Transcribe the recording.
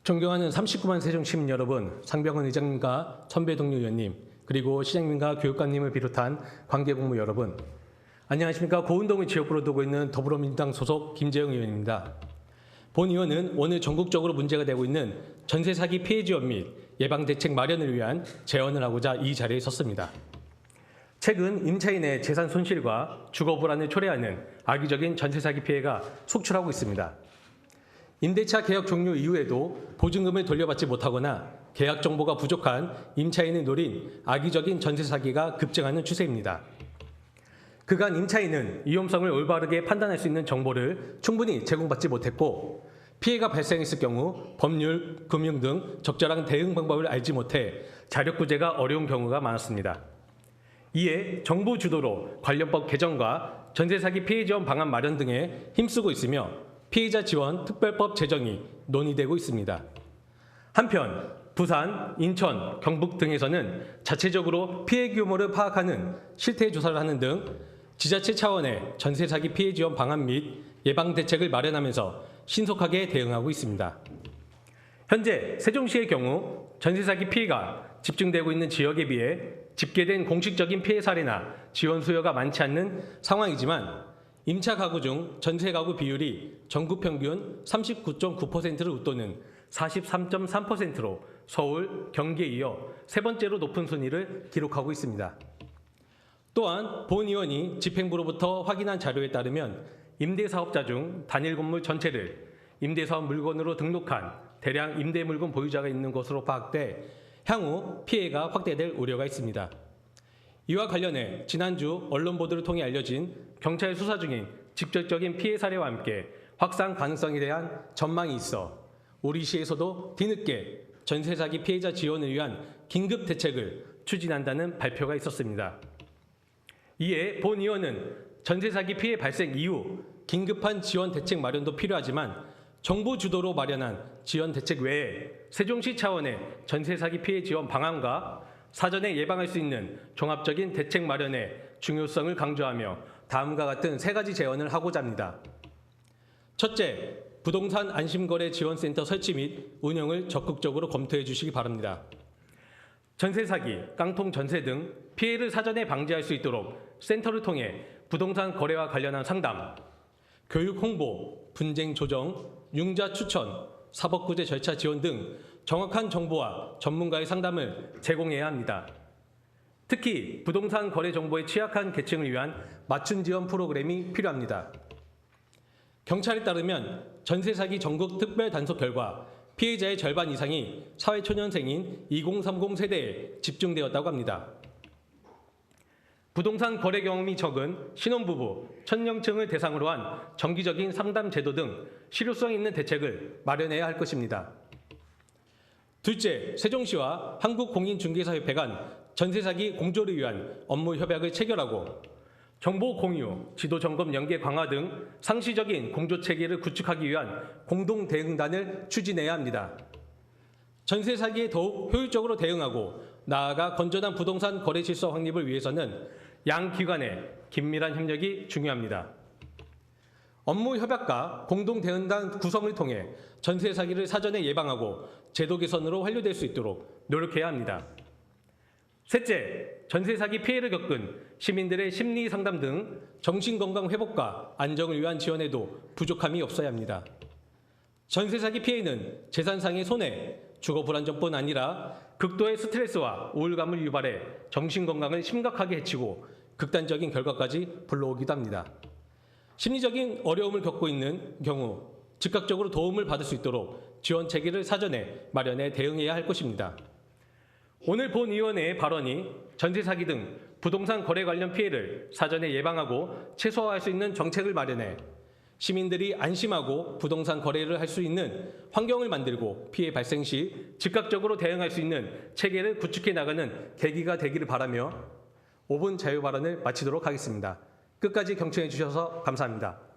존경하는 39만 세종시민 여러분, 상병원 의장님과 선배 동료 의원님, 그리고 시장님과 교육감님을 비롯한 관계공무 여러분, 안녕하십니까. 고운동을 지역구로 두고 있는 더불어민주당 소속 김재영 의원입니다. 본 의원은 오늘 전국적으로 문제가 되고 있는 전세 사기 피해 지원 및 예방 대책 마련을 위한 제언을 하고자 이 자리에 섰습니다. 최근 임차인의 재산 손실과 주거 불안을 초래하는 악의적인 전세 사기 피해가 속출하고 있습니다. 임대차 계약 종료 이후에도 보증금을 돌려받지 못하거나 계약 정보가 부족한 임차인을 노린 악의적인 전세 사기가 급증하는 추세입니다. 그간 임차인은 위험성을 올바르게 판단할 수 있는 정보를 충분히 제공받지 못했고 피해가 발생했을 경우 법률, 금융 등 적절한 대응 방법을 알지 못해 자력 구제가 어려운 경우가 많았습니다. 이에 정부 주도로 관련법 개정과 전세 사기 피해 지원 방안 마련 등에 힘쓰고 있으며 피해자 지원 특별법 제정이 논의되고 있습니다. 한편 부산, 인천, 경북 등에서는 자체적으로 피해 규모를 파악하는 실태 조사를 하는 등 지자체 차원의 전세 사기 피해 지원 방안 및 예방 대책을 마련하면서 신속하게 대응하고 있습니다. 현재 세종시의 경우 전세 사기 피해가 집중되고 있는 지역에 비해 집계된 공식적인 피해 사례나 지원 수요가 많지 않는 상황이지만 임차 가구 중 전세 가구 비율이 전국 평균 39.9%를 웃도는 43.3%로 서울, 경기에 이어 세 번째로 높은 순위를 기록하고 있습니다. 또한 본 의원이 집행부로부터 확인한 자료에 따르면 임대사업자 중 단일 건물 전체를 임대사업 물건으로 등록한 대량 임대물건 보유자가 있는 것으로 파악돼 향후 피해가 확대될 우려가 있습니다. 이와 관련해 지난주 언론 보도를 통해 알려진 경찰 수사 중인 직접적인 피해 사례와 함께 확산 가능성에 대한 전망이 있어 우리 시에서도 뒤늦게 전세 사기 피해자 지원을 위한 긴급 대책을 추진한다는 발표가 있었습니다. 이에 본 의원은 전세 사기 피해 발생 이후 긴급한 지원 대책 마련도 필요하지만 정부 주도로 마련한 지원 대책 외에 세종시 차원의 전세 사기 피해 지원 방안과 사전에 예방할 수 있는 종합적인 대책 마련의 중요성을 강조하며 다음과 같은 세 가지 제언을 하고자 합니다. 첫째, 부동산 안심거래 지원센터 설치 및 운영을 적극적으로 검토해 주시기 바랍니다. 전세 사기, 깡통 전세 등 피해를 사전에 방지할 수 있도록 센터를 통해 부동산 거래와 관련한 상담, 교육 홍보, 분쟁 조정, 융자 추천, 사법구제 절차 지원 등 정확한 정보와 전문가의 상담을 제공해야 합니다. 특히 부동산 거래 정보에 취약한 계층을 위한 맞춤 지원 프로그램이 필요합니다. 경찰에 따르면 전세 사기 전국 특별 단속 결과 피해자의 절반 이상이 사회초년생인 2030 세대에 집중되었다고 합니다. 부동산 거래 경험이 적은 신혼부부, 천년층을 대상으로 한 정기적인 상담 제도 등 실효성 있는 대책을 마련해야 할 것입니다. 둘째, 세종시와 한국공인중개사협회 간 전세 사기 공조를 위한 업무 협약을 체결하고 정보 공유, 지도 점검 연계 강화 등 상시적인 공조 체계를 구축하기 위한 공동 대응단을 추진해야 합니다. 전세 사기에 더욱 효율적으로 대응하고 나아가 건전한 부동산 거래 질서 확립을 위해서는 양 기관의 긴밀한 협력이 중요합니다. 업무 협약과 공동 대응단 구성을 통해 전세 사기를 사전에 예방하고 제도 개선으로 완료될 수 있도록 노력해야 합니다. 셋째, 전세 사기 피해를 겪은 시민들의 심리 상담 등 정신건강 회복과 안정을 위한 지원에도 부족함이 없어야 합니다. 전세 사기 피해는 재산상의 손해, 주거 불안정뿐 아니라 극도의 스트레스와 우울감을 유발해 정신건강을 심각하게 해치고 극단적인 결과까지 불러오기도 합니다. 심리적인 어려움을 겪고 있는 경우 즉각적으로 도움을 받을 수 있도록 지원 체계를 사전에 마련해 대응해야 할 것입니다. 오늘 본 의원의 발언이 전세 사기 등 부동산 거래 관련 피해를 사전에 예방하고 최소화할 수 있는 정책을 마련해 시민들이 안심하고 부동산 거래를 할 수 있는 환경을 만들고 피해 발생 시 즉각적으로 대응할 수 있는 체계를 구축해 나가는 계기가 되기를 바라며 5분 자유 발언을 마치도록 하겠습니다. 끝까지 경청해 주셔서 감사합니다.